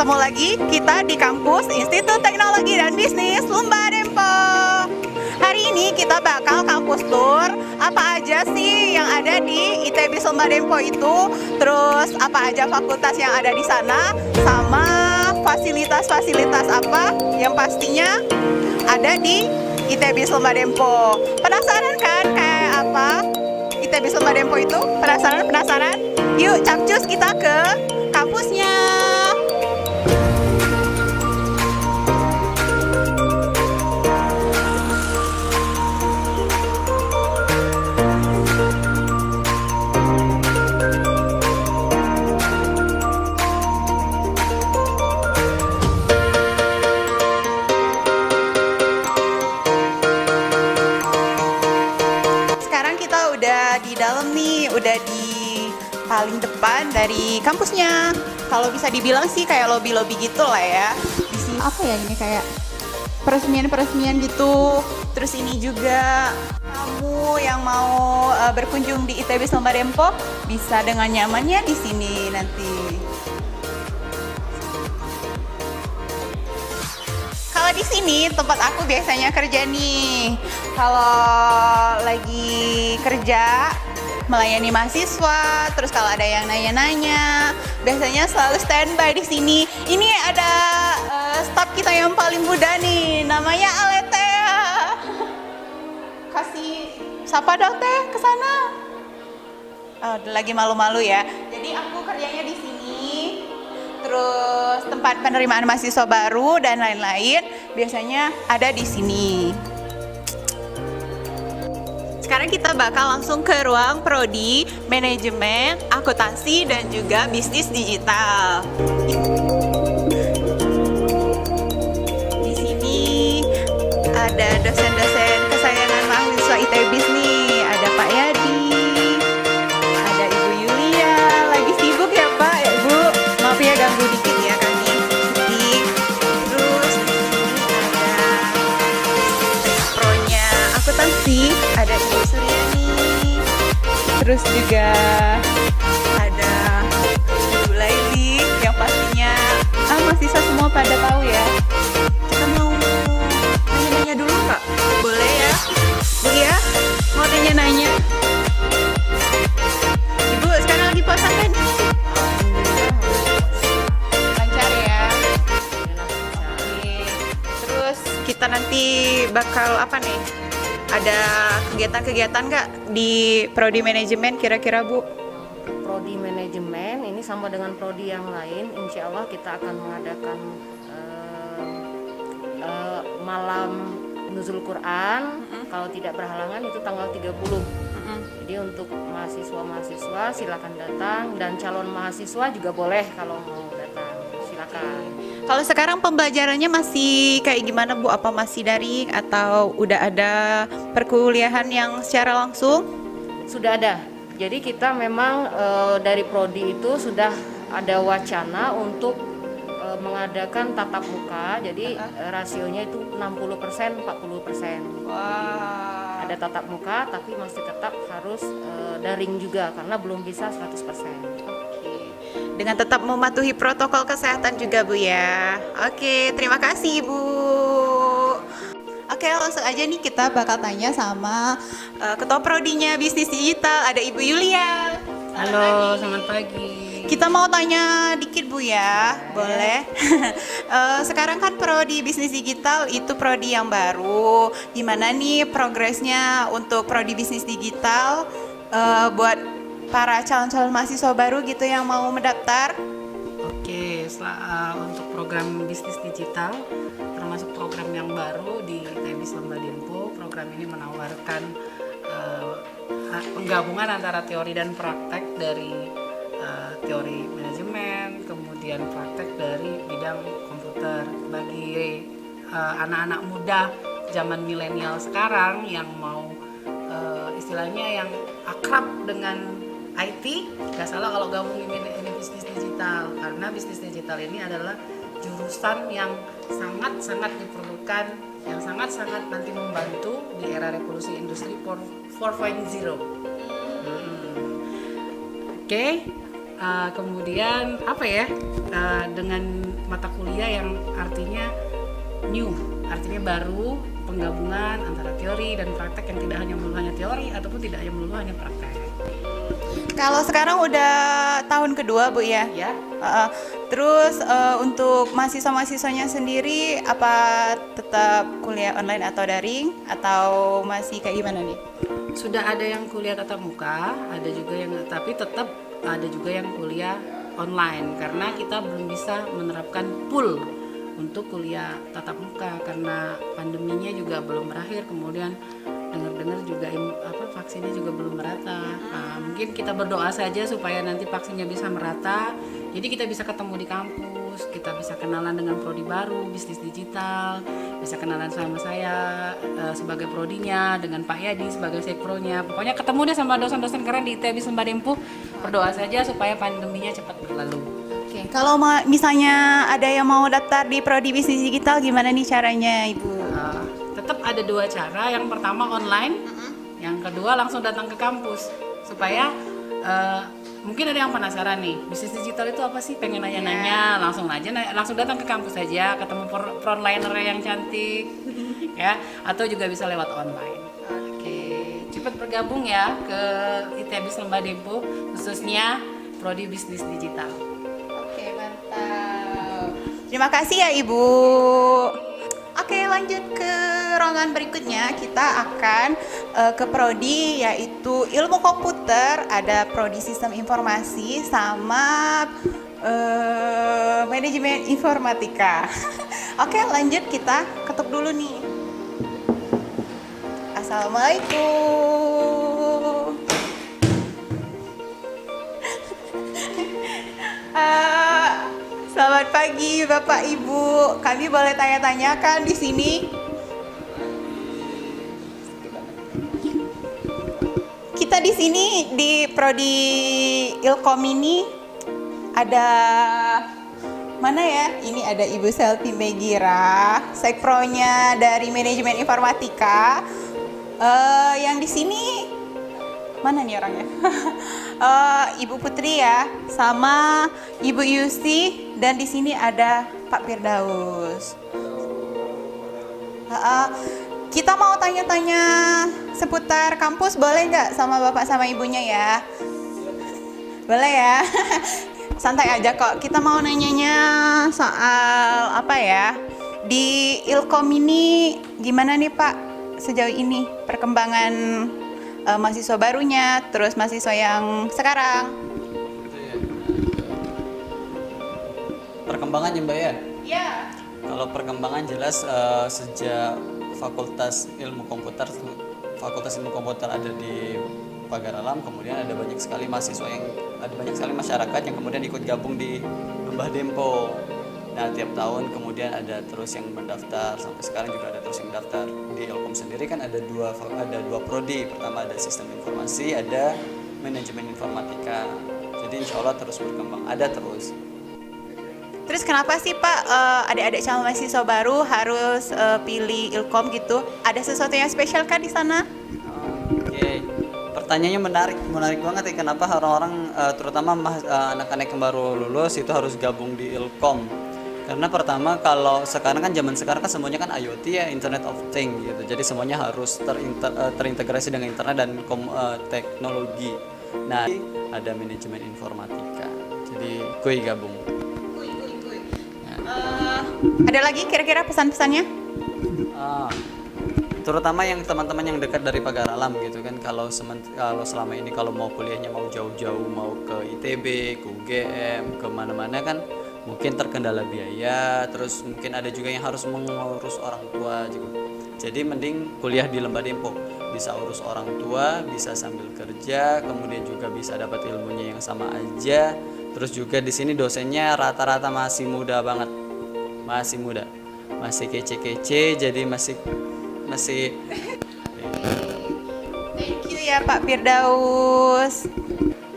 ketemu lagi kita di kampus Institut Teknologi dan Bisnis Lomba Dempo. Hari ini kita bakal kampus tour apa aja sih yang ada di ITB Lomba Dempo itu, terus apa aja fakultas yang ada di sana, sama fasilitas-fasilitas apa yang pastinya ada di ITB Lomba Dempo. Penasaran kan kayak apa ITB Lomba Dempo itu? Penasaran? Yuk capcus kita ke kampusnya. Sekarang kita udah di dalam nih, udah di paling depan dari kampusnya. Kalau bisa dibilang sih kayak lobby-lobby gitu lah ya. Di sini apa ya, ini kayak peresmian-peresmian gitu. Terus ini juga kamu yang mau berkunjung di ITB Lomba Dempo bisa dengan nyamannya di sini nanti. Kalau di sini tempat aku biasanya kerja nih. Kalau lagi kerja melayani mahasiswa, terus kalau ada yang nanya-nanya, biasanya selalu standby di sini. Ini ada staf kita yang paling muda nih, namanya Aletea. Kasih sapa dong Teh ke sana. Oh, lagi malu-malu ya. Jadi aku kerjanya di sini. Terus tempat penerimaan mahasiswa baru dan lain-lain biasanya ada di sini. Sekarang kita bakal langsung ke ruang prodi manajemen, akuntansi dan juga bisnis digital. Di sini ada dosen-dosen kesayangan mahasiswa ITBIS nih. Ada Pak Yadi, ada Ibu Yulia. Lagi sibuk ya Pak, ya Bu? Maaf ya ganggu dikit ya kami. Terus ada pronya akuntansi, ada Ibu Suryani. Terus juga ada Ibu Laili yang pastinya mahasiswa semua pada tahu ya. Kita mau nanya-nanya dulu nggak? Boleh ya? Bu ya? Mau nanya-nanya? Ibu sekarang lagi puasa kan? Lancar ya? Oke. Terus kita nanti bakal apa nih? Ada kegiatan-kegiatan nggak di prodi manajemen kira-kira Bu? Prodi manajemen ini sama dengan prodi yang lain, insya Allah kita akan mengadakan malam nuzul Quran. Kalau tidak berhalangan itu tanggal 30. Jadi untuk mahasiswa-mahasiswa silakan datang, dan calon mahasiswa juga boleh kalau mau datang, silakan. Kalau sekarang pembelajarannya masih kayak gimana Bu? Apa masih daring atau udah ada perkuliahan yang secara langsung? Sudah ada. Jadi kita memang dari prodi itu sudah ada wacana untuk mengadakan tatap muka. Jadi rasionya itu 60% 40%. Wah. Ada tatap muka tapi masih tetap harus daring juga karena belum bisa 100%. Dengan tetap mematuhi protokol kesehatan juga Bu ya. Oke, terima kasih Bu. Oke, langsung aja nih kita bakal tanya sama ketua prodinya bisnis digital, ada Ibu Yulia. Halo, selamat pagi. Kita mau tanya dikit Bu ya, boleh? Sekarang kan prodi bisnis digital itu prodi yang baru. Gimana nih progresnya untuk prodi bisnis digital buat para calon-calon mahasiswa baru gitu yang mau mendaftar? Oke, untuk program bisnis digital, termasuk program yang baru di ITB Lomba Dempo, program ini menawarkan penggabungan antara teori dan praktek dari teori manajemen, kemudian praktek dari bidang komputer. Bagi anak-anak muda zaman milenial sekarang yang mau istilahnya yang akrab dengan IT, gak salah kalau gabung ini bisnis digital, karena bisnis digital ini adalah jurusan yang sangat-sangat diperlukan, yang sangat-sangat nanti membantu di era revolusi industri 4.0. Oke, kemudian apa ya, dengan mata kuliah yang artinya new, artinya baru, penggabungan antara teori dan praktek yang tidak hanya melulu hanya teori ataupun tidak hanya melulu hanya praktek. Kalau sekarang udah tahun kedua Bu ya? Ya, Terus untuk mahasiswa-mahasiswanya sendiri apa tetap kuliah online atau daring atau masih kayak gimana nih? sudah ada yang kuliah tatap muka, ada juga yang, tapi tetap ada juga yang kuliah online karena kita belum bisa menerapkan full untuk kuliah tatap muka karena pandeminya juga belum berakhir, kemudian dengar-dengar juga vaksinnya juga belum merata. Nah, mungkin kita berdoa saja supaya nanti vaksinnya bisa merata, jadi kita bisa ketemu di kampus, kita bisa kenalan dengan prodi baru, bisnis digital, bisa kenalan sama saya sebagai prodinya, dengan Pak Yadi sebagai sekpronya. Pokoknya ketemu deh sama dosen-dosen keren di ITB Sumba Dempuh. Berdoa saja supaya pandeminya cepat berlalu. Oke, kalau misalnya ada yang mau daftar di prodi bisnis digital gimana nih caranya Ibu? Tetap ada dua cara, yang pertama online, yang kedua langsung datang ke kampus supaya mungkin ada yang penasaran nih, bisnis digital itu apa sih, pengen nanya-nanya, langsung datang ke kampus saja, ketemu frontliner yang cantik ya, atau juga bisa lewat online. Oke, cepat bergabung ya ke ITB Sumba Dempuh, khususnya prodi bisnis digital. Oke, mantap. Terima kasih ya Ibu. Oke, lanjut ke ruangan berikutnya. Kita akan ke prodi yaitu ilmu komputer, ada prodi sistem informasi sama manajemen informatika. Oke, lanjut, kita ketuk dulu nih. Assalamualaikum. Selamat pagi Bapak Ibu. Kami boleh tanya-tanya kan di sini? Kita di sini di prodi Ilkom ini ada mana ya? Ini ada Ibu Selvi Megira, sekpronya dari manajemen informatika. Yang di sini mana nih orangnya? Ibu Putri ya, sama Ibu Yusti, dan di sini ada Pak Firdaus. Kita mau tanya-tanya seputar kampus, boleh nggak sama Bapak sama Ibunya ya? Boleh ya? Santai aja kok. Kita mau nanyanya soal apa ya? Di Ilkom ini gimana nih Pak sejauh ini perkembangan mahasiswa barunya, terus mahasiswa yang sekarang? Perkembangan ya Mbak ya? Iya. Kalau perkembangan jelas sejak Fakultas Ilmu Komputer ada di Pagar Alam, kemudian ada banyak sekali masyarakat yang kemudian ikut gabung di Lembah Dempo. Nah, tiap tahun kemudian ada terus yang mendaftar, sampai sekarang juga ada terus yang mendaftar. Di Ilkom sendiri kan ada dua prodi. Pertama ada sistem informasi, ada manajemen informatika. Jadi insya Allah terus berkembang, ada terus. Terus kenapa sih Pak adik-adik calon mahasiswa baru harus pilih Ilkom gitu? Ada sesuatu yang spesial kan di sana? Oke. Pertanyaannya menarik banget ya, kenapa orang-orang terutama anak-anak yang baru lulus itu harus gabung di Ilkom. Karena pertama, kalau sekarang kan zaman sekarang kan semuanya kan IoT ya, Internet of Things gitu. Jadi semuanya harus terintegrasi dengan internet dan teknologi. Nah, ada manajemen informatika. Jadi kui gabung. Ada lagi kira-kira pesan-pesannya? Terutama yang teman-teman yang dekat dari Pagar Alam gitu kan, kalau selama ini kalau mau kuliahnya mau jauh-jauh, mau ke ITB, ke UGM, ke mana-mana kan mungkin terkendala biaya, terus mungkin ada juga yang harus mengurus orang tua gitu. Jadi mending kuliah di Lembah Dempo, bisa urus orang tua, bisa sambil kerja, kemudian juga bisa dapat ilmunya yang sama aja. Terus juga di sini dosennya rata-rata masih muda banget, masih kece-kece, jadi masih. Thank you ya Pak Firdaus.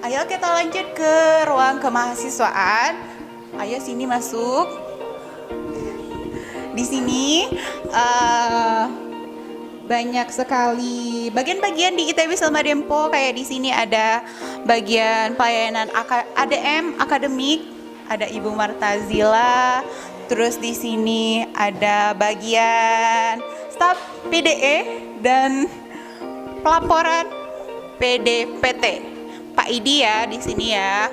Ayo kita lanjut ke ruang kemahasiswaan. Ayo sini masuk. Di sini banyak sekali bagian-bagian di ITB Selma Dempo. Kayak di sini ada bagian pelayanan ADM akademik, ada Ibu Martazila. Terus di sini ada bagian staf PDE dan pelaporan PDPT. Pak Idi ya di sini ya.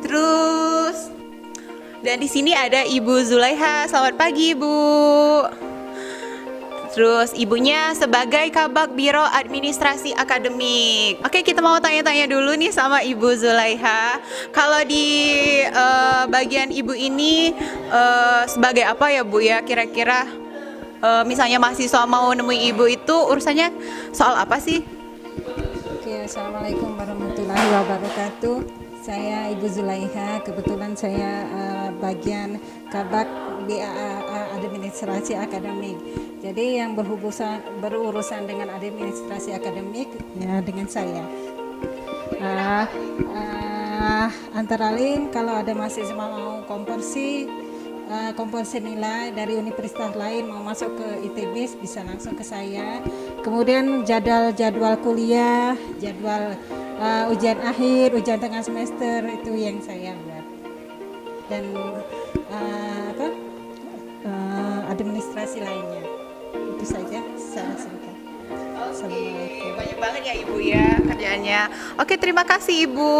Terus dan di sini ada Ibu Zulaiha. Selamat pagi, Bu. Terus ibunya sebagai Kabak Biro Administrasi Akademik. Oke, kita mau tanya-tanya dulu nih sama Ibu Zulaiha. Kalau di bagian ibu ini sebagai apa ya, Bu ya? Kira-kira misalnya mahasiswa mau nemui ibu itu urusannya soal apa sih? Oke, Assalamualaikum warahmatullahi wabarakatuh. Saya Ibu Zulaiha, kebetulan saya bagian Kabak BAA Administrasi Akademik. Jadi yang berurusan dengan administrasi akademik ya dengan saya. Antara lain kalau ada mahasiswa mau konversi nilai dari universitas lain mau masuk ke ITB bisa langsung ke saya. Kemudian jadwal kuliah, jadwal ujian akhir, ujian tengah semester itu yang saya buat. Dan administrasi lainnya. Itu saja saya singkat. Assalamualaikum. Banyak banget ya Ibu ya kerjaannya. Oke, terima kasih Ibu.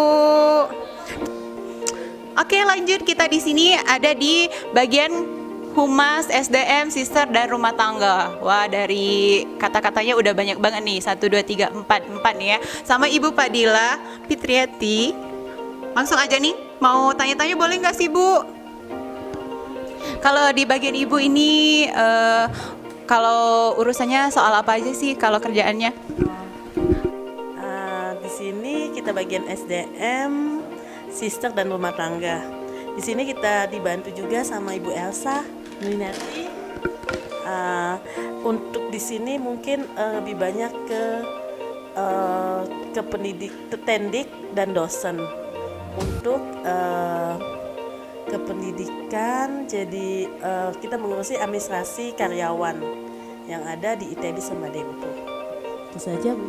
Oke, lanjut kita di sini ada di bagian Humas, SDM, Sister dan Rumah Tangga. Wah, dari kata-katanya udah banyak banget nih. 1 2 3 4 nih ya. Sama Ibu Padila Fitriati. Langsung aja nih, mau tanya-tanya boleh nggak sih Bu? Kalau di bagian Ibu ini kalau urusannya soal apa aja sih kalau kerjaannya? Di sini kita bagian SDM, Sister dan Rumah Tangga. Di sini kita dibantu juga sama Ibu Elsa Nuinati. Untuk di sini mungkin lebih banyak ke tendik dan dosen. Untuk ke pendidikan, jadi kita mengurusi administrasi karyawan yang ada di ITB Selma Dempo. Itu saja, Bu.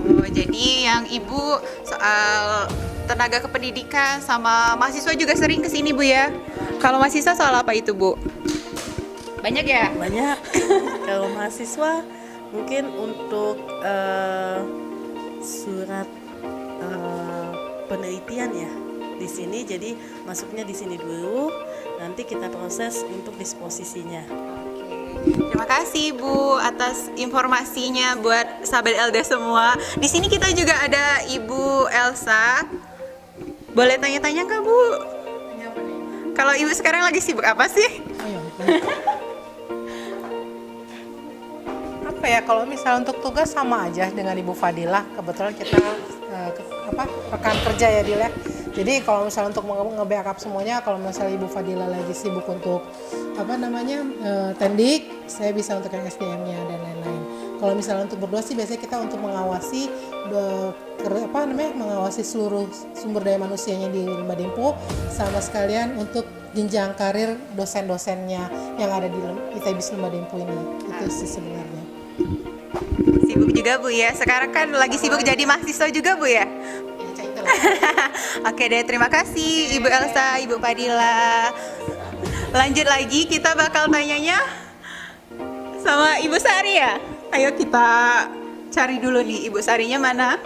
Oh, jadi yang Ibu soal tenaga kependidikan sama mahasiswa juga sering kesini Bu ya? Kalau mahasiswa soal apa itu Bu? Banyak ya? Banyak. Kalau mahasiswa mungkin untuk surat penelitian ya di sini, jadi masuknya di sini dulu, nanti kita proses untuk disposisinya. Terima kasih Bu atas informasinya buat sahabat Elda semua. Di sini kita juga ada Ibu Elsa. Boleh tanya-tanya nggak Bu? Kalau Ibu sekarang lagi sibuk apa sih? Apa ya, kalau misalnya untuk tugas sama aja dengan Ibu Fadilah. Kebetulan kita rekan kerja ya Dil ya. Jadi kalau misalnya untuk nge-backup semuanya, kalau misalnya Ibu Fadilah lagi sibuk untuk tendik, saya bisa untuk yang SDM-nya dan lain-lain. Kalau misalnya untuk berdua sih biasanya kita untuk mengawasi mengawasi seluruh sumber daya manusianya di Selma Dempo, sama sekalian untuk jenjang karir dosen-dosennya yang ada di ITB Selma Dempo ini. Itu sih sebenarnya. Sibuk juga Bu ya. Sekarang kan lagi sibuk jadi mahasiswa juga Bu ya. Oke deh, terima kasih Ibu Elsa, Ibu Padila. Lanjut lagi, kita bakal tanyanya sama Ibu Sari ya. Ayo kita cari dulu nih Ibu Sarinya mana.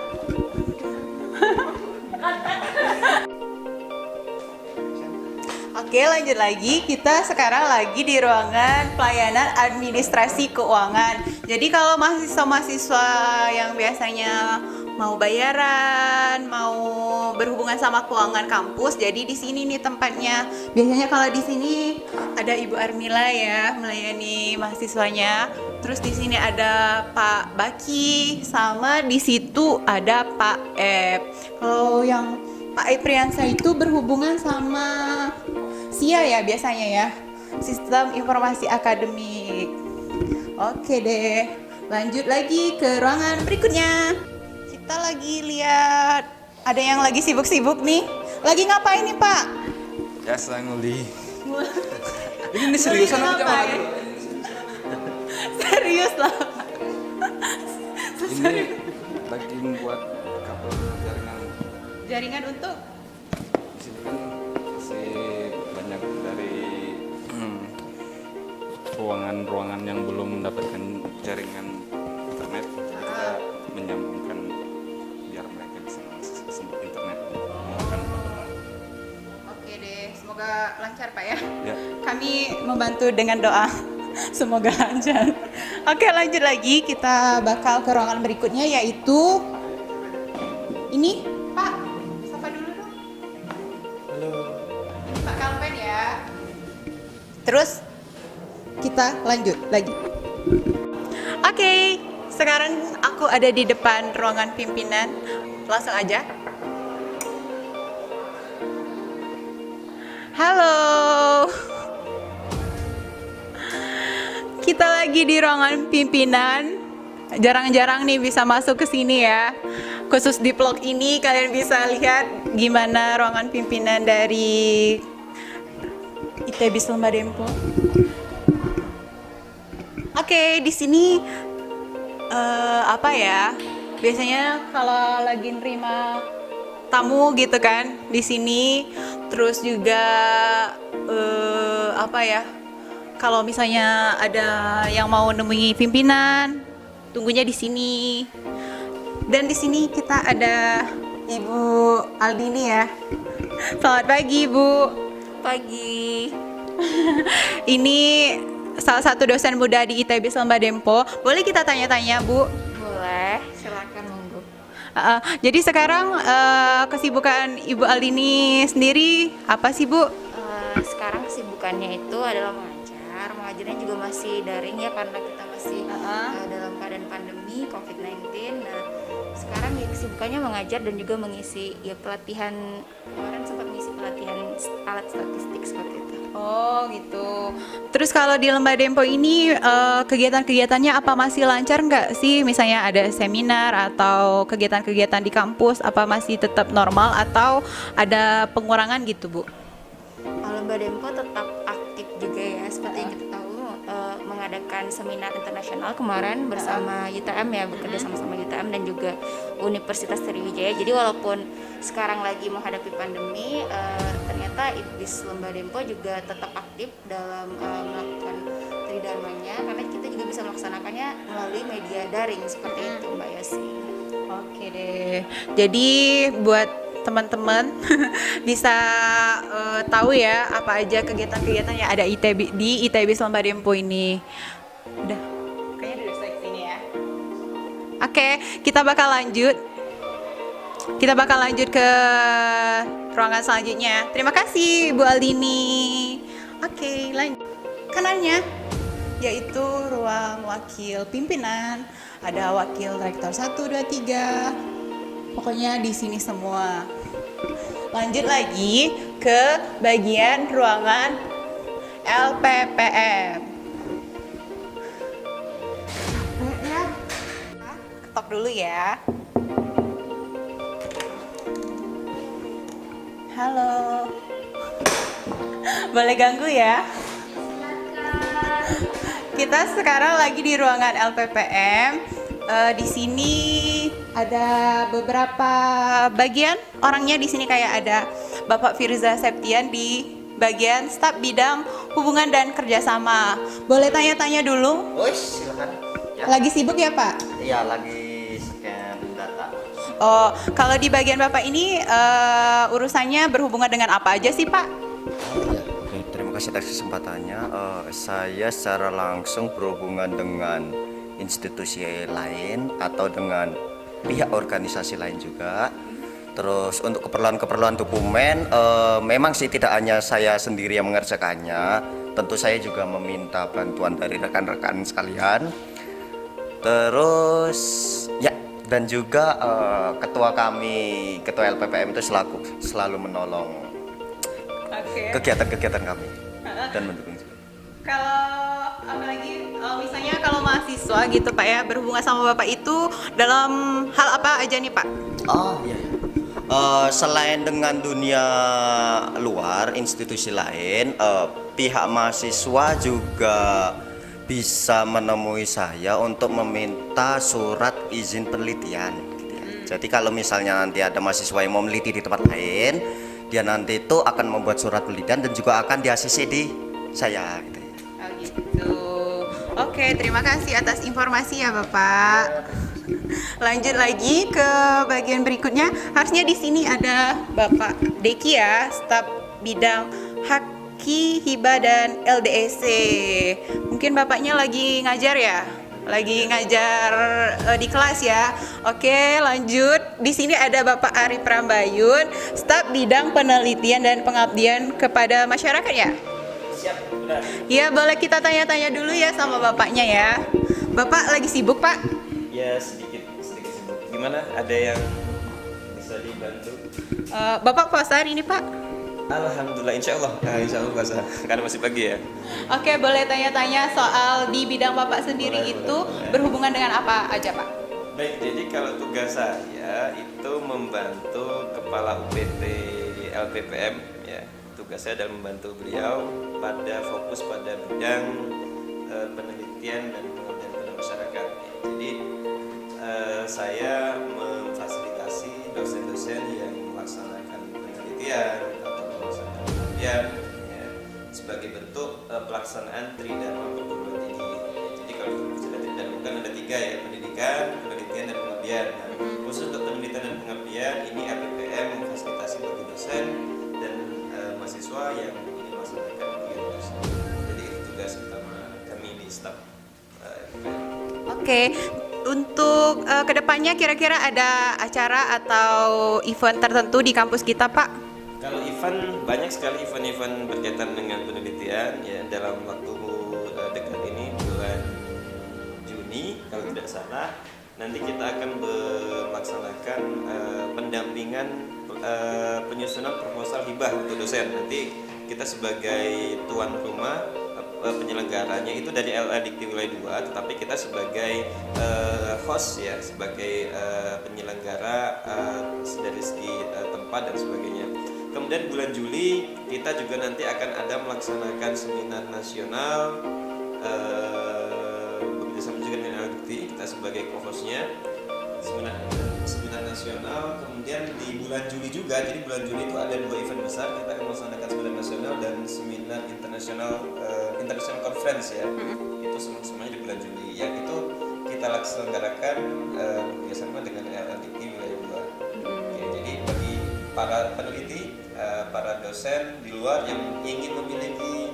Oke, lanjut lagi. Kita sekarang lagi di ruangan pelayanan administrasi keuangan. Jadi kalau mahasiswa-mahasiswa yang biasanya mau bayaran, mau berhubungan sama keuangan kampus, jadi di sini nih tempatnya. Biasanya kalau di sini ada Ibu Armila ya melayani mahasiswanya. Terus di sini ada Pak Baki, sama di situ ada Pak Ep. Kalau yang Pak Epriansa itu berhubungan sama SIA ya biasanya ya, Sistem Informasi Akademik. Oke deh, lanjut lagi ke ruangan berikutnya. Kita lagi lihat ada yang lagi sibuk-sibuk nih. Lagi ngapain nih Pak? Biasa nguli. Ini seriusan ngapain? Serius lah. Ini lagi membuat kabel Jaringan untuk di sini kan masih banyak dari ruangan-ruangan yang belum mendapatkan jaringan internet. Kita menyambungkan biar mereka bisa mengakses internet. Oke deh, semoga lancar Pak ya. Ya. Kami membantu dengan doa. Semoga lancar. Oke, lanjut lagi. Kita bakal ke ruangan berikutnya yaitu ini, Pak. Sapa dulu dong. Halo. Ini Pak Kalpen ya. Terus kita lanjut lagi. Oke, sekarang aku ada di depan ruangan pimpinan. Langsung aja. Halo. Kita lagi di ruangan pimpinan. Jarang-jarang nih bisa masuk ke sini ya. Khusus di vlog ini kalian bisa lihat gimana ruangan pimpinan dari ITB Selma Dempo. Oke, di sini apa ya? Biasanya kalau lagi nerima tamu gitu kan di sini, terus juga apa ya? Kalau misalnya ada yang mau nemui pimpinan, tunggunya di sini. Dan di sini kita ada Ibu Aldini ya. Selamat pagi, Ibu. Pagi. Ini salah satu dosen muda di ITB Selma Dempo. Boleh kita tanya-tanya, Bu? Boleh, silakan monggo. Jadi sekarang kesibukan Ibu Aldini sendiri apa sih, Bu? Sekarang kesibukannya itu adalah mengajarnya juga masih daring ya karena kita masih dalam keadaan pandemi COVID-19. Nah, sekarang ya kesibukannya mengajar dan juga mengisi ya pelatihan, kemarin sempat mengisi pelatihan alat statistik seperti itu. Oh gitu. Terus kalau di Lembah Dempo ini kegiatan-kegiatannya apa masih lancar nggak sih? Misalnya ada seminar atau kegiatan-kegiatan di kampus apa masih tetap normal atau ada pengurangan gitu, Bu? Lembah Dempo tetap aktif juga ya, seperti yang kita tahu mengadakan seminar internasional kemarin bersama UTM ya, bekerja sama-sama UTM dan juga Universitas Sriwijaya. Jadi walaupun sekarang lagi menghadapi pandemi, ternyata ITBIS Lembah Dempo juga tetap aktif dalam melakukan tridharmanya karena kita juga bisa melaksanakannya melalui media daring seperti itu, Mbak Yosi. Oke deh. Jadi buat teman-teman bisa tahu ya apa aja kegiatan-kegiatan yang ada di ITB Selma Dempo ini. Udah, kayaknya udah selesai sini ya. Oke, kita bakal lanjut. Kita bakal lanjut ke ruangan selanjutnya. Terima kasih Bu Aldini. Oke, lanjut. Kanannya yaitu ruang wakil pimpinan. Ada wakil rektor 1, 2, 3. Pokoknya di sini semua. Lanjut lagi ke bagian ruangan LPPM. Ketok dulu ya. Halo. Boleh ganggu ya? Kita sekarang lagi di ruangan LPPM. Di sini ada beberapa bagian orangnya. Di sini kayak ada Bapak Firza Septian di bagian staf bidang hubungan dan kerjasama. Boleh tanya-tanya dulu? Silakan. Ya. Lagi sibuk ya Pak? Iya, lagi scan data. Oh, kalau di bagian Bapak ini urusannya berhubungan dengan apa aja sih Pak? Ya. Terima kasih atas kesempatannya. Saya secara langsung berhubungan dengan institusi lain atau dengan pihak organisasi lain juga. Terus untuk keperluan-keperluan dokumen, memang sih tidak hanya saya sendiri yang mengerjakannya. Tentu saya juga meminta bantuan dari rekan-rekan sekalian. Terus ya, dan juga ketua kami, ketua LPPM itu selalu menolong kegiatan-kegiatan kami dan mendukung juga. Kalau apalagi misalnya kalau mahasiswa gitu Pak ya, berhubungan sama Bapak itu dalam hal apa aja nih Pak? Oh iya. Selain dengan dunia luar, institusi lain, pihak mahasiswa juga bisa menemui saya untuk meminta surat izin penelitian gitu ya. Jadi kalau misalnya nanti ada mahasiswa yang mau meneliti di tempat lain, dia nanti itu akan membuat surat penelitian dan juga akan di-ACC di saya gitu ya. Oh gitu. Oke, terima kasih atas informasi ya Bapak. Lanjut lagi ke bagian berikutnya. Harusnya di sini ada Bapak Deki ya, staf bidang Haki, Hibah dan LDEC. Mungkin Bapaknya lagi ngajar ya? Lagi ngajar di kelas ya. Oke, lanjut. Di sini ada Bapak Ari Prambayun, staf bidang penelitian dan pengabdian kepada masyarakat ya? Siap, benar. Ya, boleh kita tanya-tanya dulu ya sama Bapaknya ya. Bapak lagi sibuk, Pak? Ya sedikit sibuk. Gimana? Ada yang bisa dibantu? Bapak puasa hari ini, Pak? Alhamdulillah, insya Allah puasa. Karena masih pagi ya. Oke, boleh tanya-tanya soal di bidang Bapak sendiri itu berhubungan dengan apa aja, Pak? Baik, jadi kalau tugas saya itu membantu Kepala UPT LPPM ya. Tugas saya adalah membantu beliau fokus pada bidang penelitian dan pengabdian pada masyarakat. Jadi saya memfasilitasi dosen-dosen yang melaksanakan penelitian atau melaksanakan pengabdian ya, sebagai bentuk pelaksanaan tridharma perguruan tinggi. Jadi kalau sudah tridharma kan ada 3 ya, pendidikan, penelitian dan pengabdian. Nah, khusus untuk penelitian dan pengabdian ini LPPM memfasilitasi bagi dosen dan mahasiswa yang ingin melaksanakan kegiatan tersebut. Jadi itu tugas utama kami di staf LPPM. Oke, untuk kedepannya kira-kira ada acara atau event tertentu di kampus kita, Pak? Kalau event, banyak sekali event-event berkaitan dengan penelitian ya, dalam waktu dekat ini bulan Juni kalau tidak salah nanti kita akan melaksanakan pendampingan penyusunan proposal hibah untuk dosen. Nanti kita sebagai tuan rumah penyelenggaranya itu dari LA Dikti Wilayah 2, tetapi kita sebagai host ya, sebagai penyelenggara dari segi tempat dan sebagainya. Kemudian bulan Juli kita juga nanti akan ada melaksanakan seminar nasional bekerjasama juga dengan LA Dikti, kita sebagai co-hostnya seminar nasional. Kemudian di bulan Juli juga, jadi bulan Juli itu ada 2 event besar, kita akan melaksanakan seminar nasional dan seminar international conference ya. Itu semuanya di bulan Juli. Yang itu kita laksanakan bekerjasama dengan LA Dikti Wilayah 2. Oke, jadi bagi para peneliti, para dosen di luar yang ingin memiliki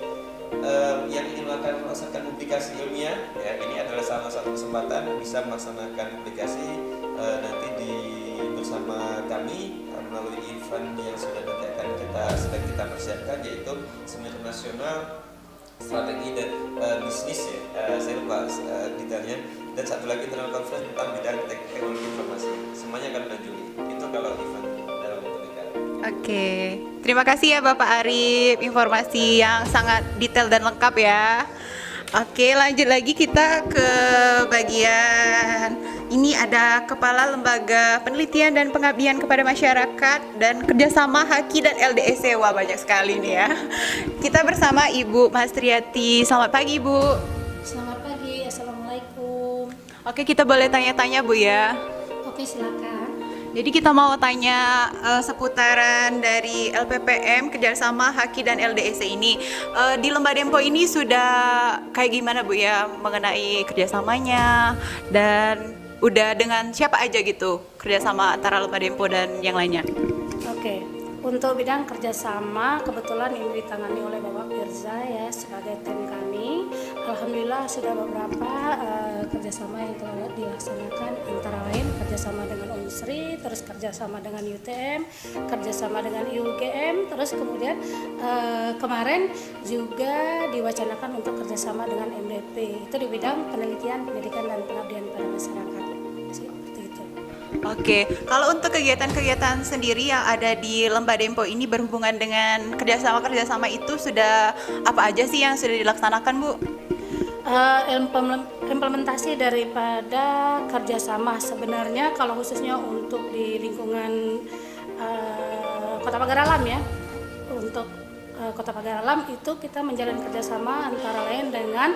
yang ingin melaksanakan publikasi ilmiah ya, ini adalah salah satu kesempatan bisa melaksanakan publikasi nanti bersama kami melalui event yang sudah nanti sedang kita persiapkan, yaitu seminar nasional strategi dan bisnis ya, saya lupa detailnya, dan satu lagi internal conference tentang bidang teknologi informasi. Semuanya akan bulan Juli. Itu kalau event dalam waktu dekat. Oke, terima kasih ya Bapak Arif, informasi yang sangat detail dan lengkap ya. Oke, lanjut lagi kita ke bagian ini, ada Kepala Lembaga Penelitian dan Pengabdian kepada Masyarakat dan Kerjasama Haki dan LDEC. Wah, banyak sekali nih ya. Kita bersama Ibu Mas Triati. Selamat pagi, Bu. Selamat pagi, Assalamualaikum. Oke, kita boleh tanya-tanya, Bu ya? Oke, silakan. Jadi kita mau tanya seputaran dari LPPM, kerjasama Haki dan LDEC ini. Di Lembah Dempo ini sudah kayak gimana Bu ya mengenai kerjasamanya, dan udah dengan siapa aja gitu kerjasama antara Lembah Dempo dan yang lainnya? Oke, untuk bidang kerjasama kebetulan ini ditangani oleh Bapak Firza ya sebagai tim kami. Alhamdulillah sudah beberapa kerjasama yang telah dilaksanakan, antara lain kerjasama dengan Unsri, terus kerjasama dengan UTM, kerjasama dengan IUGM, terus kemudian kemarin juga diwacanakan untuk kerjasama dengan MDP, itu di bidang penelitian, pendidikan dan pengabdian pada masyarakat. Seperti itu. Oke, kalau untuk kegiatan-kegiatan sendiri yang ada di Lembah Dempo ini berhubungan dengan kerjasama itu sudah apa aja sih yang sudah dilaksanakan, Bu? Implementasi daripada kerjasama sebenarnya kalau khususnya untuk di lingkungan Kota Pagar Alam ya, untuk Kota Pagar Alam itu kita menjalin kerjasama antara lain dengan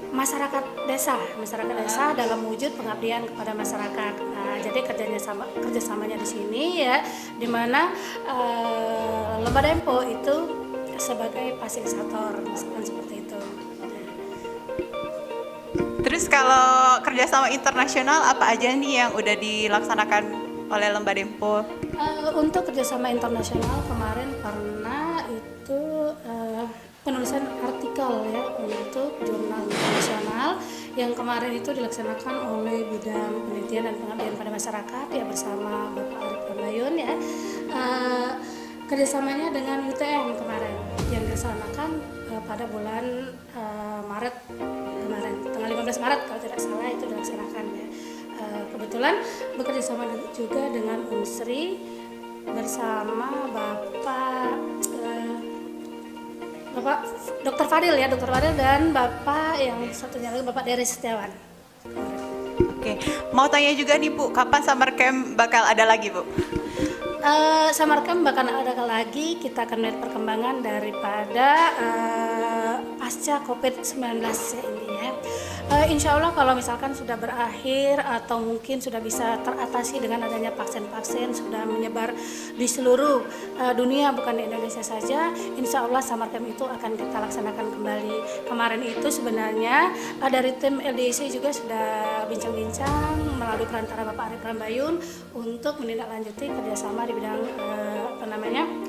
masyarakat desa dalam wujud pengabdian kepada masyarakat. Nah, jadi kerjasamanya di sini ya, di mana Lembah Dempo itu sebagai fasilitator, misalkan seperti itu. Terus kalau kerjasama internasional apa aja nih yang udah dilaksanakan oleh Lembah Dempo? Untuk kerjasama internasional kemarin pernah itu penulisan artikel ya untuk jurnal internasional yang kemarin itu dilaksanakan oleh bidang penelitian dan pengabdian pada masyarakat ya bersama Bapak Arif Rambayun ya. Kerjasamanya dengan UTM kemarin yang dilaksanakan pada bulan Maret kemarin, tanggal 15 Maret kalau tidak salah itu dilaksanakan ya. Kebetulan bekerja sama juga dengan Unsri bersama Bapak Dr. Fadil ya, Dr. Fadil dan Bapak yang satunya lagi Bapak Dery Setiawan. Oke, mau tanya juga nih Bu, kapan summer camp bakal ada lagi Bu? Summer camp bakal ada lagi, kita akan melihat perkembangan daripada pasca COVID-19 ya ini ya. Insya Allah kalau misalkan sudah berakhir atau mungkin sudah bisa teratasi dengan adanya vaksin-vaksin sudah menyebar di seluruh dunia bukan di Indonesia saja, insya Allah summer camp itu akan kita laksanakan kembali. Kemarin itu sebenarnya dari tim LDIC juga sudah bincang-bincang melalui perantara Bapak Arif Rambayun untuk menindaklanjuti kerjasama di bidang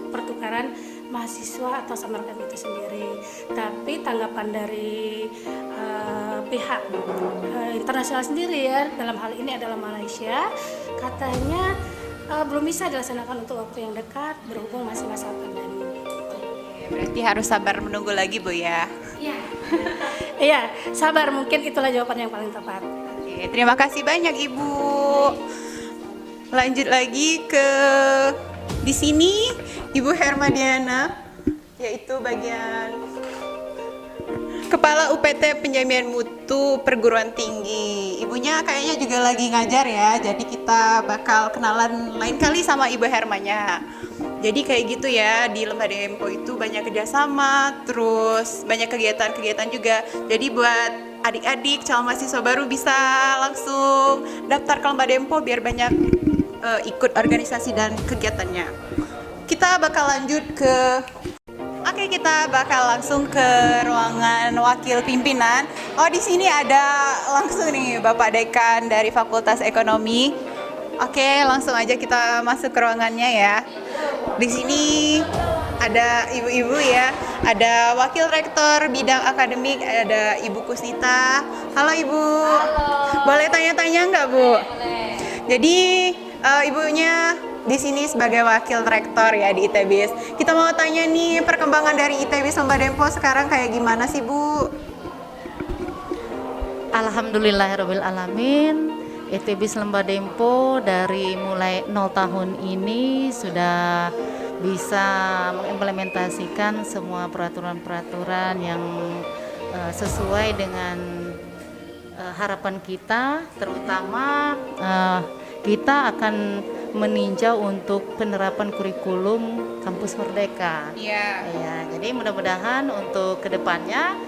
pertukaran mahasiswa atau summer camp itu sendiri. Tapi tanggapan dari pihak internasional sendiri ya dalam hal ini adalah Malaysia, katanya belum bisa dilaksanakan untuk waktu yang dekat berhubung masih masa pandemi. Berarti harus sabar menunggu lagi Bu ya? Iya. Iya, sabar, mungkin itulah jawaban yang paling tepat. Oke, terima kasih banyak Ibu. Lanjut lagi ke di sini Ibu Hermadiana, yaitu bagian Kepala UPT Penjaminan Mutu Perguruan Tinggi. Ibunya kayaknya juga lagi ngajar ya, jadi kita bakal kenalan lain kali sama Ibu Hermanya. Jadi kayak gitu ya, di Lembah Dempo itu banyak kerjasama, terus banyak kegiatan-kegiatan juga. Jadi buat adik-adik calon mahasiswa baru bisa langsung daftar ke Lembah Dempo biar banyak ikut organisasi dan kegiatannya. Kita bakal lanjut ke kita bakal langsung ke ruangan wakil pimpinan. Oh, di sini ada langsung nih Bapak Dekan dari Fakultas Ekonomi. Oke, langsung aja kita masuk ke ruangannya ya. Di sini ada ibu-ibu ya. Ada Wakil Rektor Bidang Akademik, ada Ibu Kusnita. Halo Ibu. Halo. Boleh tanya-tanya nggak Bu? Boleh. Jadi ibunya di sini sebagai wakil rektor ya di ITBIS. Kita mau tanya nih perkembangan dari ITBIS Lembah Dempo sekarang kayak gimana sih Bu? Alhamdulillahirabbil alamin. ITBIS Lembah Dempo dari mulai 0 tahun ini sudah bisa mengimplementasikan semua peraturan-peraturan yang sesuai dengan harapan kita, terutama kita akan meninjau untuk penerapan kurikulum Kampus Merdeka. Iya. Ya, jadi mudah-mudahan untuk kedepannya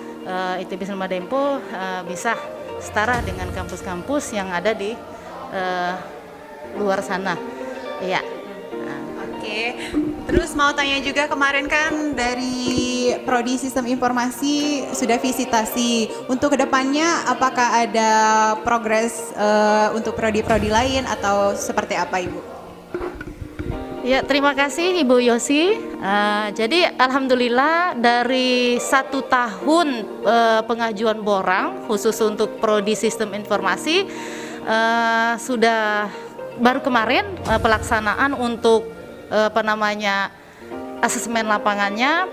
ITBIS Lembah Dempo bisa setara dengan kampus-kampus yang ada di luar sana. Iya. Oke. Terus mau tanya juga, kemarin kan dari Prodi Sistem Informasi sudah visitasi. Untuk kedepannya apakah ada progres untuk prodi-prodi lain atau seperti apa Ibu? Ya, terima kasih Ibu Yosi. Jadi alhamdulillah dari 1 tahun pengajuan borang khusus untuk Prodi Sistem Informasi sudah baru kemarin pelaksanaan untuk asesmen lapangannya.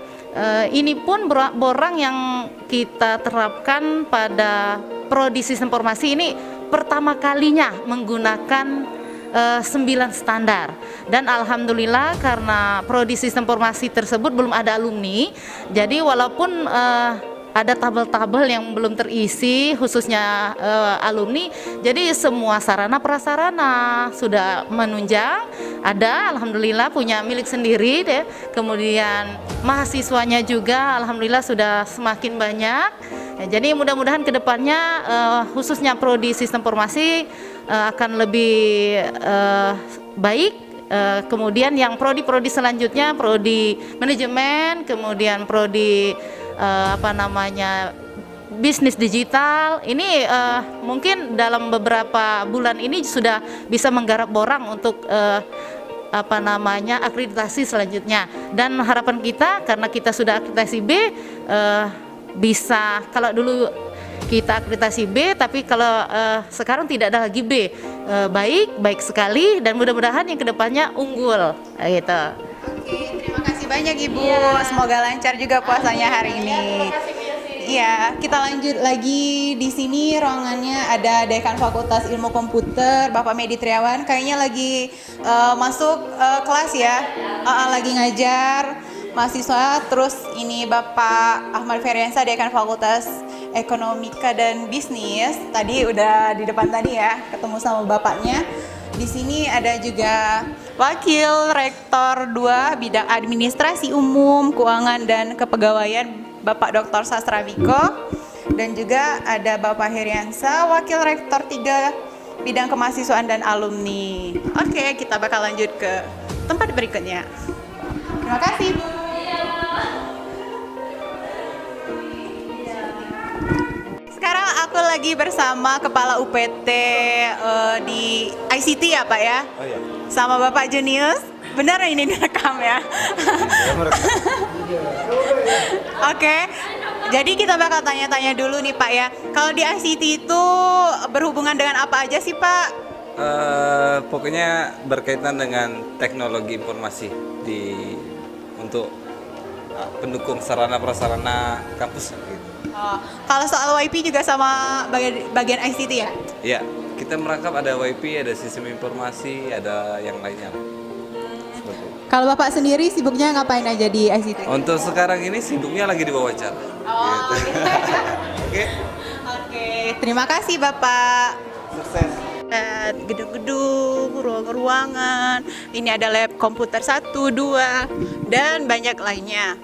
Ini pun borang yang kita terapkan pada Prodi Sistem Informasi ini pertama kalinya menggunakan 9 standar, dan alhamdulillah karena Prodi Sistem Informasi tersebut belum ada alumni, jadi walaupun ada tabel-tabel yang belum terisi, khususnya alumni. Jadi semua sarana prasarana sudah menunjang, ada alhamdulillah punya milik sendiri deh. Kemudian mahasiswanya juga alhamdulillah sudah semakin banyak. Ya, jadi mudah-mudahan kedepannya khususnya prodi sistem informasi akan lebih baik. Kemudian yang prodi-prodi selanjutnya, prodi manajemen, kemudian prodi bisnis digital, ini mungkin dalam beberapa bulan ini sudah bisa menggarap borang untuk akreditasi selanjutnya. Dan harapan kita karena kita sudah akreditasi B, bisa, kalau dulu kita akreditasi B, tapi kalau sekarang tidak ada lagi B, baik sekali, dan mudah-mudahan yang kedepannya unggul gitu. Oke, terima kasih banyak Ibu. Semoga lancar juga puasanya hari ini. Iya, kita lanjut lagi. Di sini ruangannya ada Dekan Fakultas Ilmu Komputer, Bapak Medi Triawan. Kayaknya lagi masuk kelas ya, lagi ngajar mahasiswa. Terus ini Bapak Ahmad Feriansa, Dekan Fakultas Ekonomika dan Bisnis. Tadi udah di depan tadi ya, ketemu sama bapaknya. Di sini ada juga Wakil Rektor 2 Bidang Administrasi Umum, Keuangan dan Kepegawaian, Bapak Dr. Sastra Biko. Dan juga ada Bapak Heriansa, Wakil Rektor 3 Bidang Kemahasiswaan dan Alumni. Oke, kita bakal lanjut ke tempat berikutnya. Terima kasih, Bu. Sekarang aku lagi bersama Kepala UPT di ICT ya Pak ya? Oh iya. Sama Bapak Junius. Benar ini direkam ya? Oke, jadi kita bakal tanya-tanya dulu nih Pak ya. Kalau di ICT itu berhubungan dengan apa aja sih Pak? Pokoknya berkaitan dengan teknologi informasi untuk pendukung sarana prasarana kampus gitu. Kalau soal WiFi juga sama bagian ICT ya? Ya, kita merangkap ada WiFi, ada sistem informasi, ada yang lainnya. Kalau Bapak sendiri sibuknya ngapain aja di ICT? Untuk sekarang ini sibuknya lagi di wawancara. Oh, gitu. Oke, terima kasih Bapak. Sukses. Gedung-gedung, ruang-ruangan. Ini ada lab komputer 1, 2, dan banyak lainnya.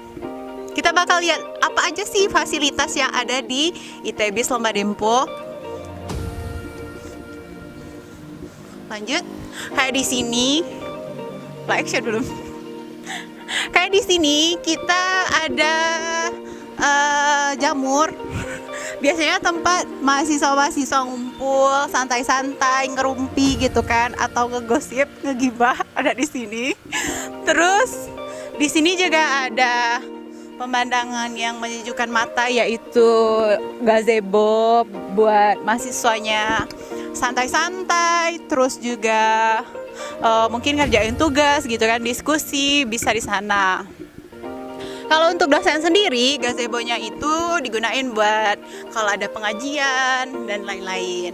Kita bakal lihat apa aja sih fasilitas yang ada di ITB Selma Dempo. Lanjut, kayak di sini, like share belum? Kayak di sini kita ada jamur. Biasanya tempat mahasiswa-mahasiswa ngumpul, santai-santai, ngerumpi gitu kan, atau ngegosip, ngegibah ada di sini. Terus di sini juga ada pemandangan yang menyejukkan mata, yaitu gazebo buat mahasiswanya santai-santai, terus juga mungkin ngerjain tugas gitu kan, diskusi bisa di sana. Kalau untuk dosen sendiri, gazebonya itu digunain buat kalau ada pengajian dan lain-lain.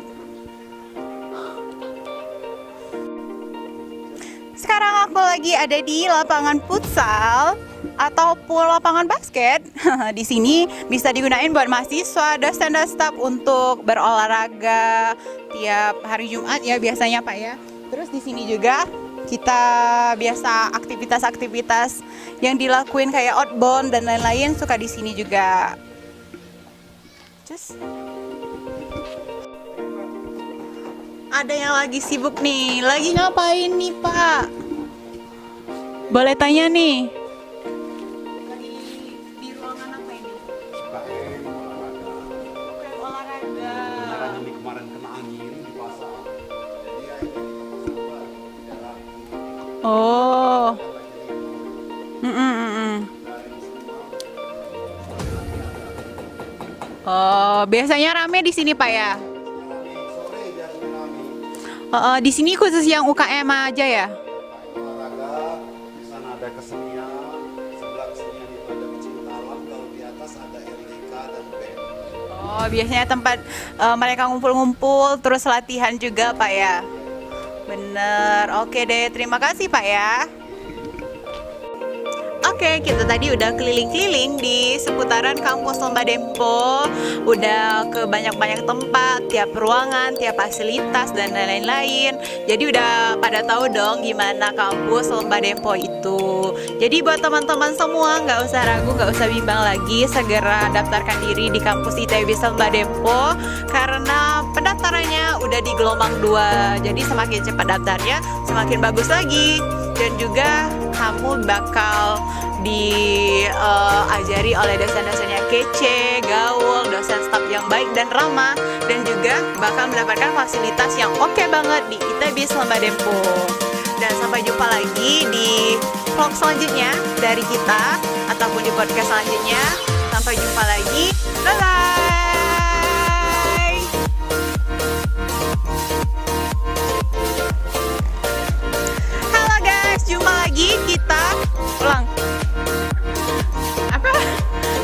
Sekarang aku lagi ada di lapangan futsal ataupun lapangan basket. Di sini bisa digunain buat mahasiswa, dosen dan staf untuk berolahraga tiap hari Jumat ya biasanya Pak ya. Terus di sini juga kita biasa aktivitas-aktivitas yang dilakuin kayak outbound dan lain-lain suka di sini juga. Just ada yang lagi sibuk nih, lagi ngapain nih Pak? Boleh tanya nih. Di ruangan apa ini? Olahraga. Ini kemarin kena angin di pasar. Oh. Oh, biasanya rame di sini Pak ya? Di sini khusus yang UKM aja ya? Olahraga, di sana ada kesenian, sebelah kesenian itu ada pecinta alam, kalau di atas ada LDK dan band. Oh, biasanya tempat mereka ngumpul-ngumpul, terus latihan juga Pak ya? Bener, oke deh, terima kasih Pak ya. Oke, kita tadi udah keliling-keliling di seputaran kampus Lembah Dempo, udah ke banyak-banyak tempat, tiap ruangan, tiap fasilitas dan lain-lain. Jadi udah pada tahu dong gimana kampus Lembah Dempo itu. Jadi buat teman-teman semua nggak usah ragu, nggak usah bimbang lagi, segera daftarkan diri di kampus ITB Lembah Dempo karena pendaftarannya udah di gelombang 2. Jadi semakin cepat daftarnya, semakin bagus lagi. Dan juga kamu bakal diajari oleh dosen-dosen yang kece, gaul, dosen staf yang baik dan ramah, dan juga bakal mendapatkan fasilitas yang oke banget di ITB Lembah Dempo. Dan sampai jumpa lagi di vlog selanjutnya dari kita ataupun di podcast selanjutnya. Sampai jumpa lagi, bye bye. Jumpa lagi, kita ulang. Apa?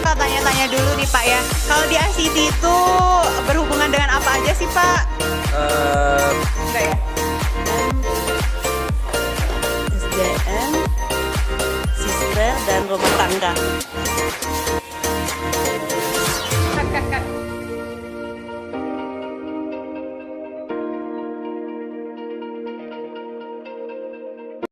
Pak tanya-tanya dulu nih Pak ya. Kalau di ICT itu berhubungan dengan apa aja sih Pak? Enggak ya? SDM, sister dan rumah tangga. Cut.